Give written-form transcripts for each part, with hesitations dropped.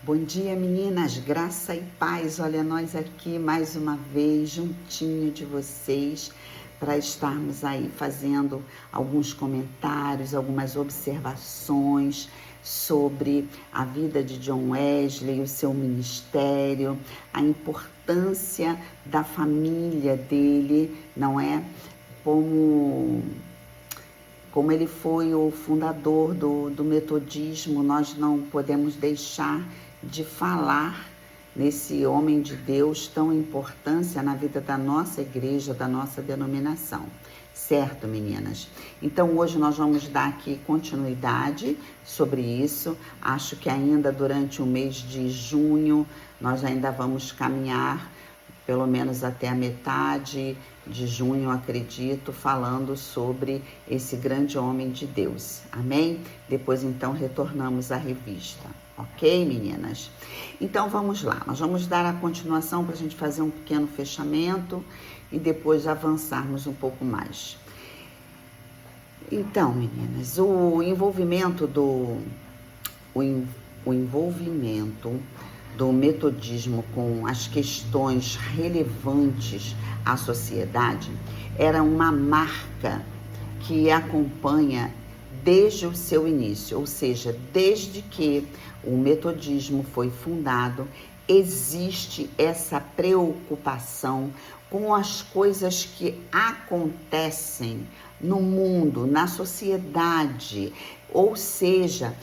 Bom dia, meninas, graça e paz. Olha, nós aqui mais uma vez, juntinho de vocês, para estarmos aí fazendo alguns comentários, algumas observações sobre a vida de John Wesley, o seu ministério, a importância da família dele, não é? Como ele foi o fundador do metodismo, nós não podemos deixar de falar nesse homem de Deus tão importância na vida da nossa igreja, da nossa denominação. Certo, meninas? Então, hoje nós vamos dar aqui continuidade sobre isso. Acho que ainda durante o mês de junho nós ainda vamos caminhar pelo menos até a metade de junho, acredito, falando sobre esse grande homem de Deus. Amém? Depois, então, retornamos à revista. Ok, meninas? Então, vamos lá. Nós vamos dar a continuação para a gente fazer um pequeno fechamento e depois avançarmos um pouco mais. Então, meninas, o envolvimento do metodismo com as questões relevantes à sociedade era uma marca que acompanha desde o seu início, ou seja, desde que o metodismo foi fundado, existe essa preocupação com as coisas que acontecem no mundo, na sociedade, ou seja,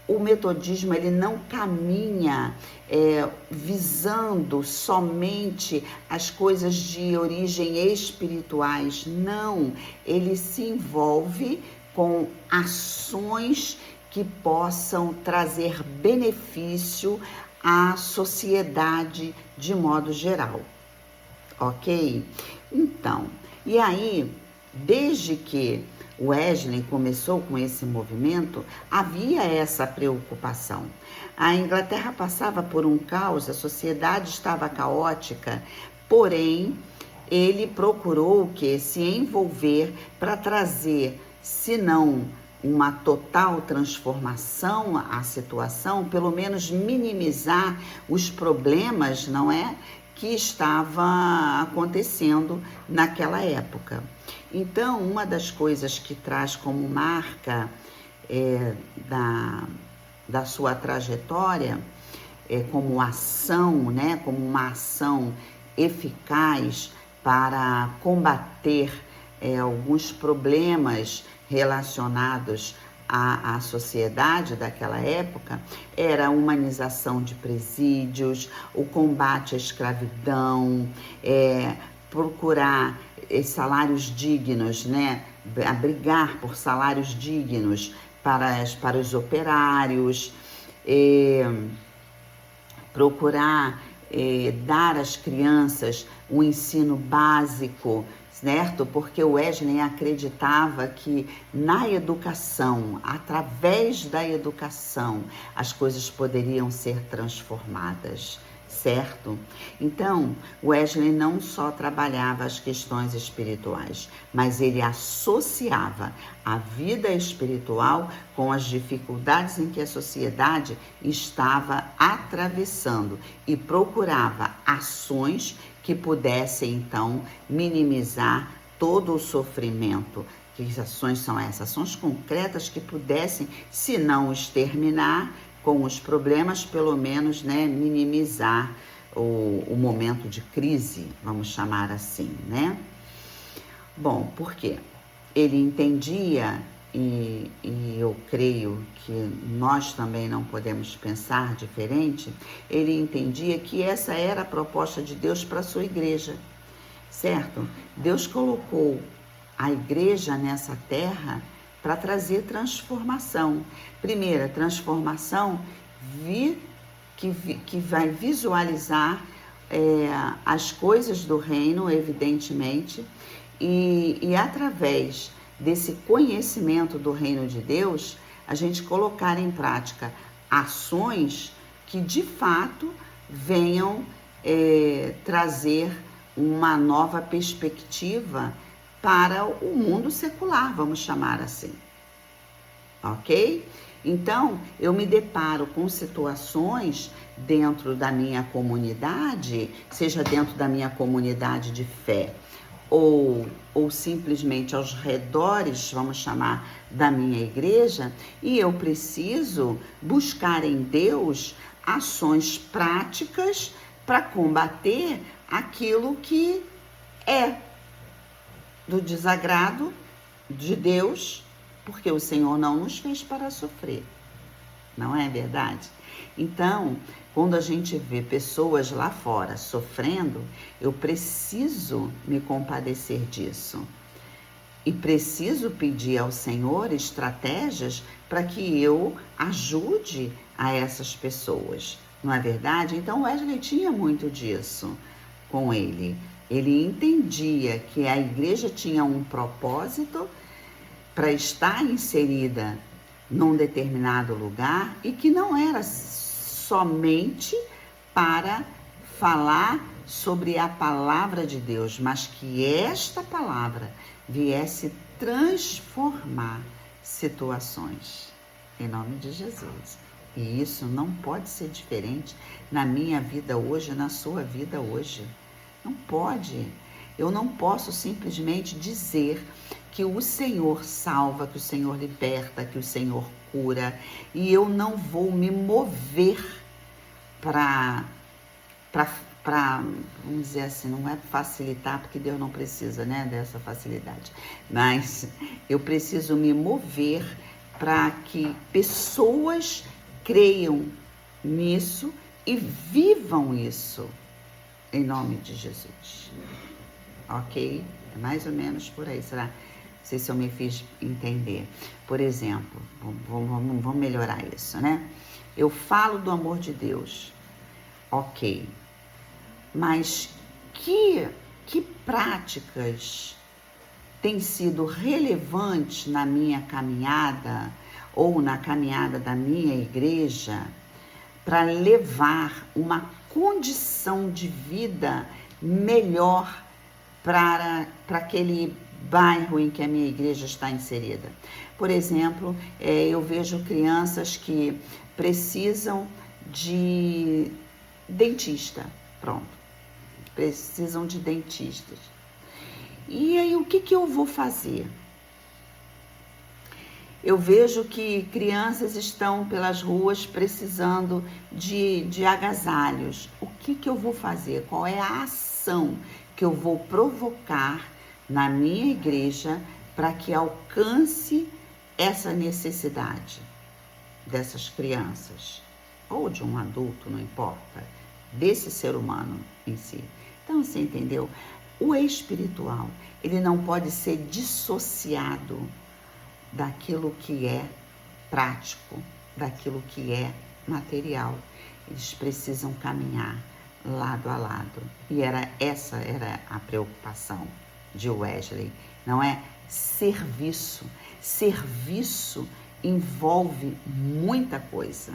o metodismo ele não caminha visando somente as coisas de origem espirituais, não, ele se envolve com ações que possam trazer benefício à sociedade de modo geral, ok? Então, e aí, desde que Wesley começou com esse movimento, havia essa preocupação. A Inglaterra passava por um caos, a sociedade estava caótica, porém, ele procurou se envolver para trazer, se não uma total transformação à situação, pelo menos minimizar os problemas, não é? Que estava acontecendo naquela época. Então, uma das coisas que traz como marca da sua trajetória, como ação, né, como uma ação eficaz para combater alguns problemas relacionados à sociedade daquela época, era a humanização de presídios, o combate à escravidão, procurar salários dignos, né? A brigar por salários dignos para os operários, procurar dar às crianças um ensino básico, certo? Porque o Wesley acreditava que na educação, através da educação, as coisas poderiam ser transformadas, certo? Então, Wesley não só trabalhava as questões espirituais, mas ele associava a vida espiritual com as dificuldades em que a sociedade estava atravessando e procurava ações que pudessem, então, minimizar todo o sofrimento. Que ações são essas? Ações concretas que pudessem, se não exterminar com os problemas, pelo menos, né, minimizar o momento de crise, vamos chamar assim, né? Bom, por quê? Ele entendia, e eu creio que nós também não podemos pensar diferente, ele entendia que essa era a proposta de Deus para a sua igreja, certo? Deus colocou a igreja nessa terra para trazer transformação. Primeira, transformação que vai visualizar as coisas do reino, evidentemente, e através desse conhecimento do reino de Deus, a gente colocar em prática ações que de fato venham trazer uma nova perspectiva para o mundo secular, vamos chamar assim, ok? Então, eu me deparo com situações dentro da minha comunidade, seja dentro da minha comunidade de fé, ou simplesmente aos redores, vamos chamar, da minha igreja, e eu preciso buscar em Deus ações práticas para combater aquilo que é do desagrado de Deus, porque o Senhor não nos fez para sofrer, não é verdade? Então, quando a gente vê pessoas lá fora sofrendo, eu preciso me compadecer disso. E preciso pedir ao Senhor estratégias para que eu ajude a essas pessoas, não é verdade? Então, Wesley tinha muito disso com ele. Ele entendia que a igreja tinha um propósito para estar inserida num determinado lugar e que não era somente para falar sobre a palavra de Deus, mas que esta palavra viesse transformar situações, em nome de Jesus. E isso não pode ser diferente na minha vida hoje, na sua vida hoje. Não pode. Eu não posso simplesmente dizer que o Senhor salva, que o Senhor liberta, que o Senhor cura, e eu não vou me mover para, vamos dizer assim, não é facilitar, porque Deus não precisa, né, dessa facilidade, mas eu preciso me mover para que pessoas creiam nisso e vivam isso, em nome de Jesus. Ok? É mais ou menos por aí, será? Não sei se eu me fiz entender. Por exemplo, vamos melhorar isso, né? Eu falo do amor de Deus, ok, mas que práticas têm sido relevantes na minha caminhada ou na caminhada da minha igreja para levar uma condição de vida melhor para aquele bairro em que a minha igreja está inserida? Por exemplo, eu vejo crianças que precisam de dentista, pronto, precisam de dentistas. E aí, o que eu vou fazer? Eu vejo que crianças estão pelas ruas precisando de agasalhos. O que eu vou fazer? Qual é a ação que eu vou provocar na minha igreja para que alcance essa necessidade dessas crianças? Ou de um adulto, não importa, desse ser humano em si. Então, você entendeu? O espiritual, ele não pode ser dissociado daquilo que é prático, daquilo que é material. Eles precisam caminhar lado a lado. E essa era a preocupação de Wesley, não é? Serviço. Serviço envolve muita coisa,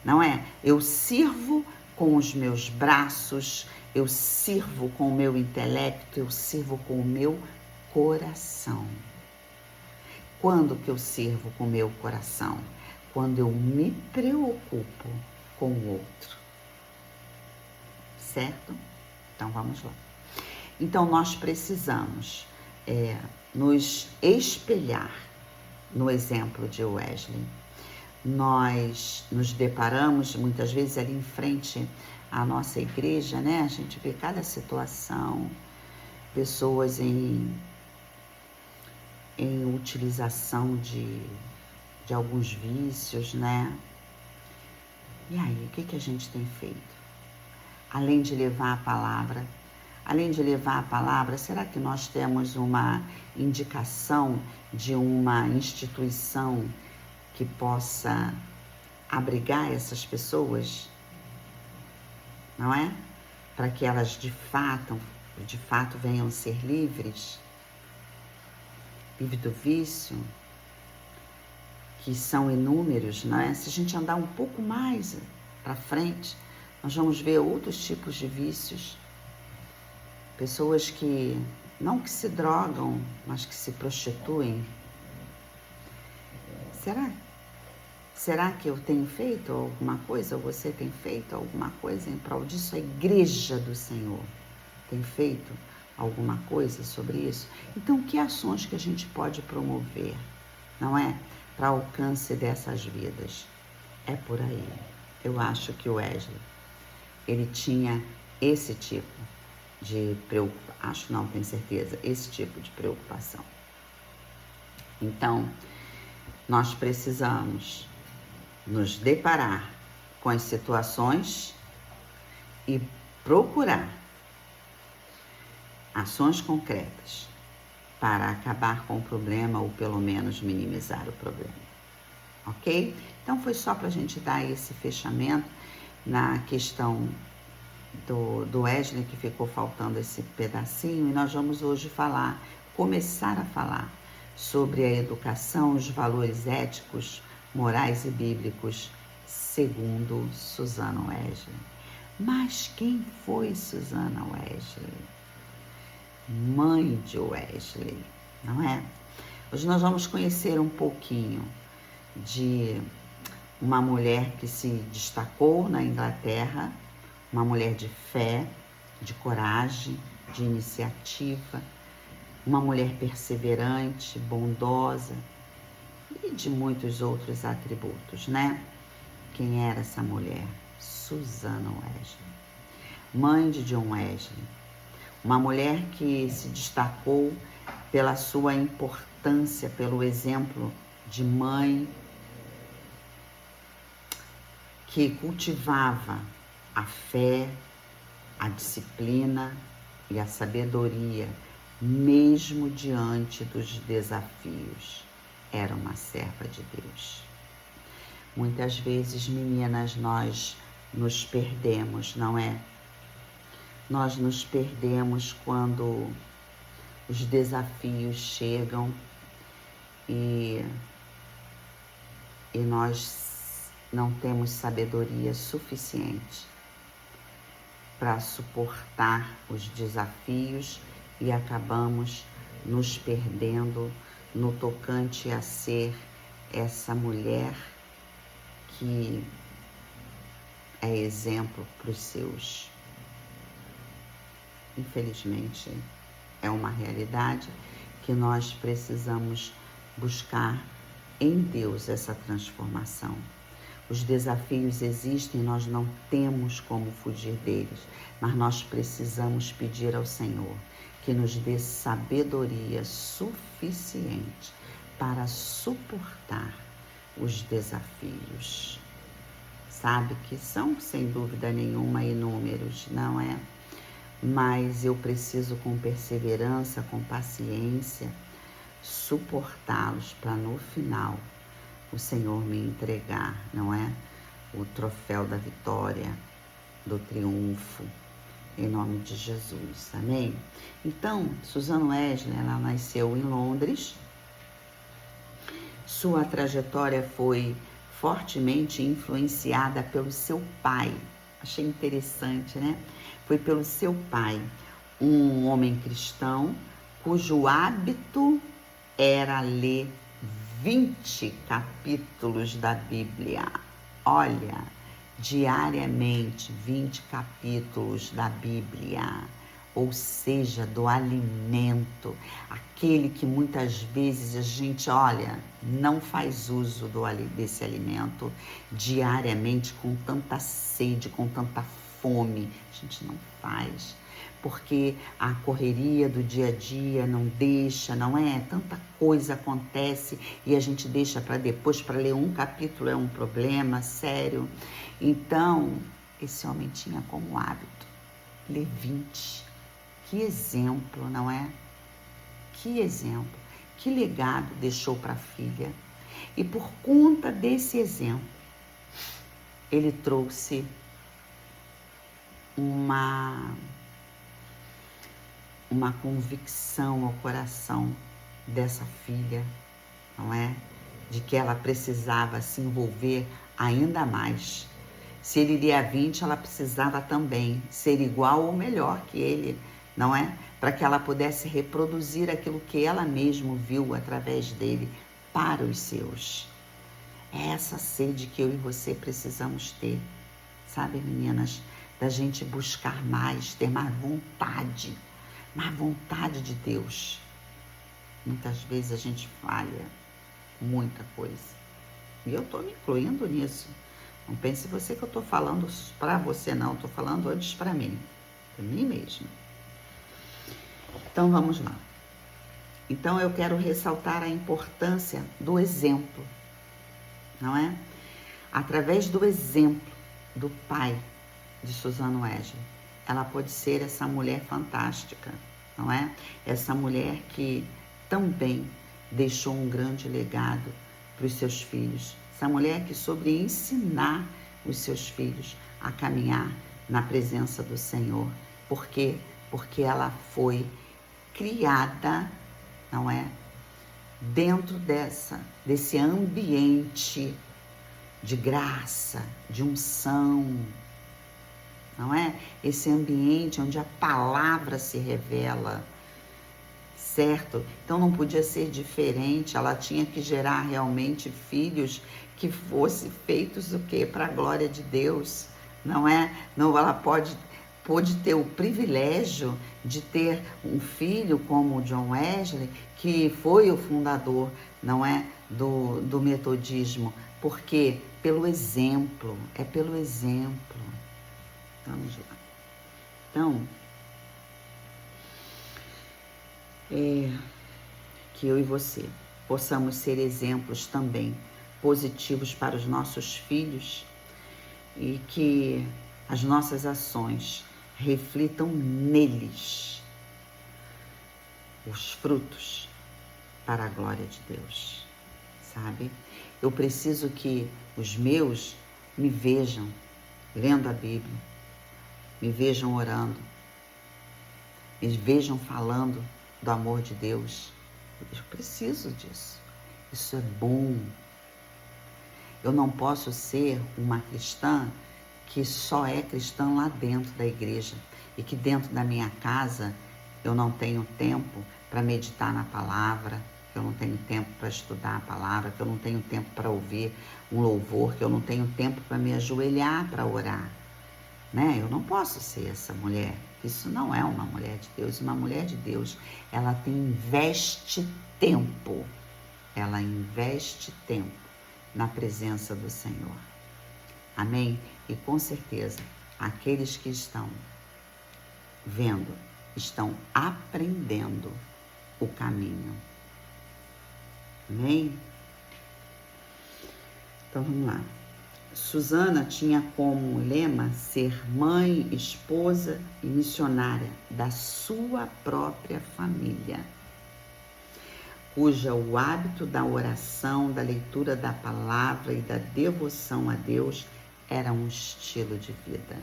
não é? Eu sirvo com os meus braços, eu sirvo com o meu intelecto, eu sirvo com o meu coração. Quando que eu sirvo com o meu coração? Quando eu me preocupo com o outro. Certo? Então, vamos lá. Então, nós precisamos nos espelhar no exemplo de Wesley. Nós nos deparamos muitas vezes ali em frente à nossa igreja, né? A gente vê cada situação, pessoas em utilização de alguns vícios, né? E aí, o que a gente tem feito? Além de levar a palavra, será que nós temos uma indicação de uma instituição que possa abrigar essas pessoas? Não é? Para que elas de fato venham ser livres do vício, que são inúmeros, não é? Se a gente andar um pouco mais para frente, nós vamos ver outros tipos de vícios. Pessoas que, não que se drogam, mas que se prostituem. Será Será que eu tenho feito alguma coisa, ou você tem feito alguma coisa em prol disso? A igreja do Senhor tem feito alguma coisa sobre isso? Então, que ações que a gente pode promover, não é? Para alcance dessas vidas. É por aí. Eu acho que o Wesley, ele tinha esse tipo de preocupação. Acho não, tenho certeza, esse tipo de preocupação. Então, nós precisamos nos deparar com as situações e procurar ações concretas para acabar com o problema ou pelo menos minimizar o problema, ok? Então foi só para a gente dar esse fechamento na questão do Wesley, que ficou faltando esse pedacinho, e nós vamos hoje começar a falar sobre a educação, os valores éticos, morais e bíblicos, segundo Susana Wesley. Mas quem foi Susana Wesley? Mãe de Wesley, não é? Hoje nós vamos conhecer um pouquinho de uma mulher que se destacou na Inglaterra, uma mulher de fé, de coragem, de iniciativa, uma mulher perseverante, bondosa e de muitos outros atributos, né? Quem era essa mulher? Susana Wesley, mãe de John Wesley, uma mulher que se destacou pela sua importância, pelo exemplo de mãe que cultivava a fé, a disciplina e a sabedoria, mesmo diante dos desafios. Era uma serva de Deus. Muitas vezes, meninas, nós nos perdemos, não é? Nós nos perdemos quando os desafios chegam e nós não temos sabedoria suficiente para suportar os desafios e acabamos nos perdendo no tocante a ser essa mulher que é exemplo para os seus. Infelizmente, é uma realidade que nós precisamos buscar em Deus essa transformação. Os desafios existem, nós não temos como fugir deles, mas nós precisamos pedir ao Senhor que nos dê sabedoria suficiente para suportar os desafios. Sabe que são, sem dúvida nenhuma, inúmeros, não é? Mas eu preciso, com perseverança, com paciência, suportá-los para no final o Senhor me entregar, não é? O troféu da vitória, do triunfo, em nome de Jesus, amém? Então, Susana Wesley, ela nasceu em Londres. Sua trajetória foi fortemente influenciada pelo seu pai. Achei interessante, né? Foi pelo seu pai, um homem cristão, cujo hábito era ler 20 capítulos da Bíblia. Olha, diariamente 20 capítulos da Bíblia, ou seja, do alimento, aquele que muitas vezes a gente, olha, não faz uso desse alimento diariamente com tanta sede, com tanta fome. A gente não faz, porque a correria do dia a dia não deixa, não é? Tanta coisa acontece e a gente deixa para depois. Para ler um capítulo é um problema sério. Então, esse homem tinha como hábito ler 20. Que exemplo, não é? Que exemplo, que legado deixou para a filha. E por conta desse exemplo, ele trouxe uma convicção ao coração dessa filha, não é? De que ela precisava se envolver ainda mais. Se ele lia 20, ela precisava também ser igual ou melhor que ele, não é? Para que ela pudesse reproduzir aquilo que ela mesma viu através dele para os seus. É essa sede que eu e você precisamos ter, sabe, meninas? Da gente buscar mais, ter mais vontade de Deus. Muitas vezes a gente falha muita coisa. E eu estou me incluindo nisso. Não pense você que eu estou falando para você, não. Estou falando antes para mim mesma. Então, vamos lá. Então, eu quero ressaltar a importância do exemplo, não é? Através do exemplo do pai de Susana Wesley, ela pode ser essa mulher fantástica, não é? Essa mulher que também deixou um grande legado para os seus filhos. Essa mulher que soube ensinar os seus filhos a caminhar na presença do Senhor. Por quê? Porque ela foi criada, não é? Dentro desse ambiente de graça, de unção, não é? Esse ambiente onde a palavra se revela, certo? Então não podia ser diferente, ela tinha que gerar realmente filhos que fossem feitos o quê? Para a glória de Deus, não é? Não, ela pôde ter o privilégio de ter um filho como o John Wesley, que foi o fundador, não é? Do metodismo, porque pelo exemplo, é pelo exemplo. Vamos lá. Então, que eu e você possamos ser exemplos também positivos para os nossos filhos e que as nossas ações reflitam neles os frutos para a glória de Deus, sabe? Eu preciso que os meus me vejam lendo a Bíblia, me vejam orando, me vejam falando do amor de Deus. Eu preciso disso. Isso é bom. Eu não posso ser uma cristã que só é cristã lá dentro da igreja e que dentro da minha casa eu não tenho tempo para meditar na palavra, que eu não tenho tempo para estudar a palavra, que eu não tenho tempo para ouvir um louvor, que eu não tenho tempo para me ajoelhar para orar, né? Eu não posso ser essa mulher. Isso não é uma mulher de Deus. Uma mulher de Deus, ela investe tempo. Ela investe tempo na presença do Senhor. Amém? E com certeza, aqueles que estão vendo, estão aprendendo o caminho. Amém? Então vamos lá. Susana tinha como lema ser mãe, esposa e missionária da sua própria família, cuja o hábito da oração, da leitura da palavra e da devoção a Deus era um estilo de vida.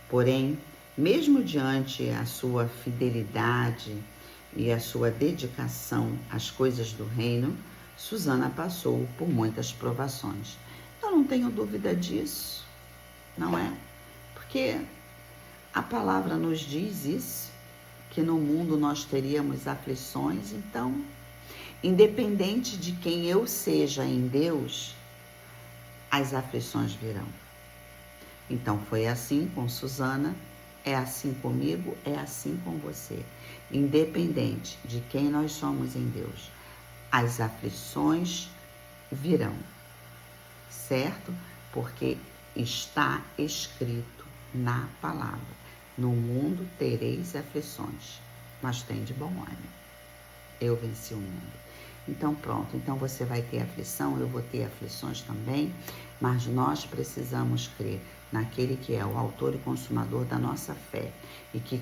Porém, mesmo diante a sua fidelidade e a sua dedicação às coisas do reino, Susana passou por muitas provações. Eu não tenho dúvida disso, não é? Porque a palavra nos diz isso, que no mundo nós teríamos aflições. Então, independente de quem eu seja em Deus, as aflições virão. Então, foi assim com Susana, é assim comigo, é assim com você. Independente de quem nós somos em Deus, as aflições virão, certo? Porque está escrito na palavra: no mundo tereis aflições, mas tem de bom ânimo. Eu venci o mundo. Então pronto, então você vai ter aflição, eu vou ter aflições também, mas nós precisamos crer naquele que é o autor e consumador da nossa fé, e que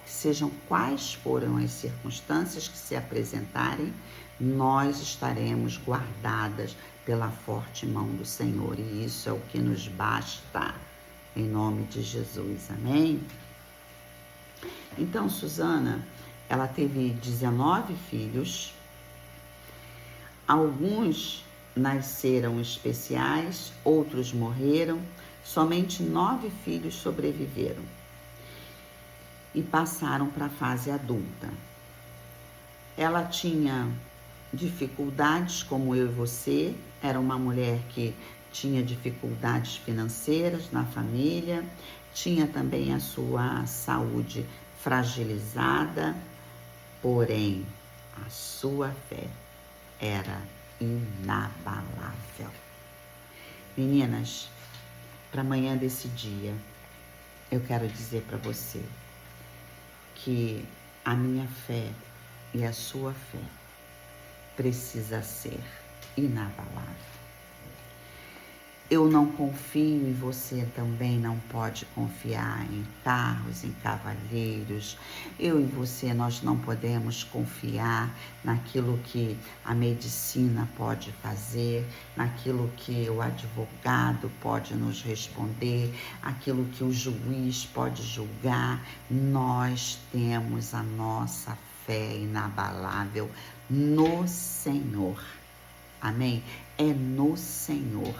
sejam quais forem as circunstâncias que se apresentarem, nós estaremos guardadas pela forte mão do Senhor, e isso é o que nos basta, em nome de Jesus, amém? Então, Susana, ela teve 19 filhos, alguns nasceram especiais, outros morreram, somente 9 filhos sobreviveram e passaram para a fase adulta. Ela tinha dificuldades como eu e você, era uma mulher que tinha dificuldades financeiras na família, tinha também a sua saúde fragilizada, porém a sua fé era inabalável. Meninas, para amanhã desse dia, eu quero dizer para você que a minha fé e a sua fé precisa ser inabalável. Eu não confio e você também não pode confiar em carros, em cavalheiros. Eu e você, nós não podemos confiar naquilo que a medicina pode fazer, naquilo que o advogado pode nos responder, aquilo que o juiz pode julgar. Nós temos a nossa fé inabalável no Senhor. Amém? É no Senhor.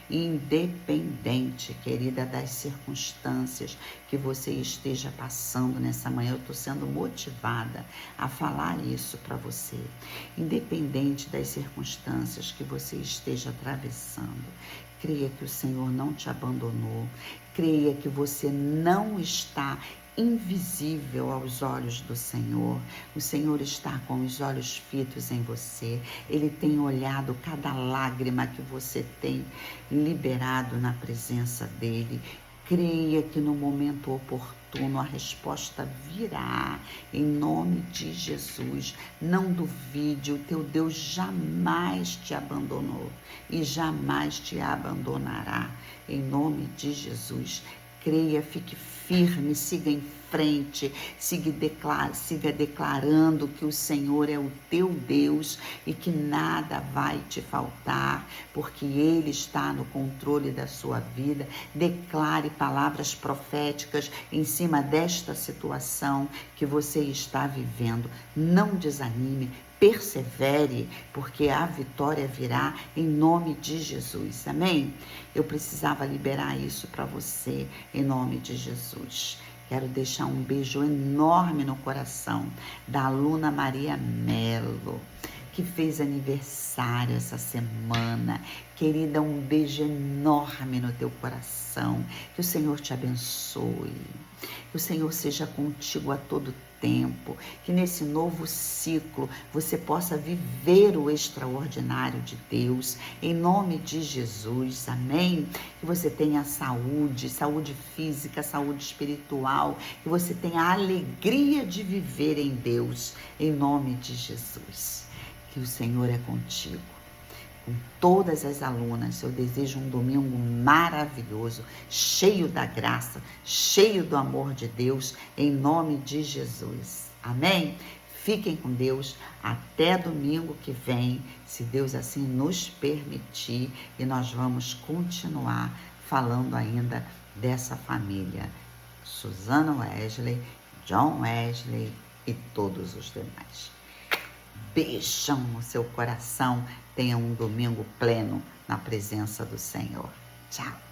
Independente, querida, das circunstâncias que você esteja passando nessa manhã, eu estou sendo motivada a falar isso para você. Independente das circunstâncias que você esteja atravessando, creia que o Senhor não te abandonou, creia que você não está invisível aos olhos do Senhor. O Senhor está com os olhos fitos em você. Ele tem olhado cada lágrima que você tem liberado na presença dele. Creia que no momento oportuno a resposta virá, em nome de Jesus. Não duvide, o teu Deus jamais te abandonou e jamais te abandonará, em nome de Jesus. Creia, fique firme, siga em frente, siga declarando que o Senhor é o teu Deus e que nada vai te faltar, porque Ele está no controle da sua vida. Declare palavras proféticas em cima desta situação que você está vivendo. Não desanime. Persevere, porque a vitória virá em nome de Jesus. Amém? Eu precisava liberar isso para você em nome de Jesus. Quero deixar um beijo enorme no coração da aluna Maria Melo, que fez aniversário essa semana. Querida, um beijo enorme no teu coração. Que o Senhor te abençoe. Que o Senhor seja contigo a todo tempo, que nesse novo ciclo você possa viver o extraordinário de Deus, em nome de Jesus, amém? Que você tenha saúde física, saúde espiritual, que você tenha a alegria de viver em Deus, em nome de Jesus. Que o Senhor é contigo. Com todas as alunas, eu desejo um domingo maravilhoso, cheio da graça, cheio do amor de Deus, em nome de Jesus. Amém? Fiquem com Deus até domingo que vem, se Deus assim nos permitir, e nós vamos continuar falando ainda dessa família. Susana Wesley, John Wesley e todos os demais. Beijão no seu coração. Tenha um domingo pleno na presença do Senhor. Tchau.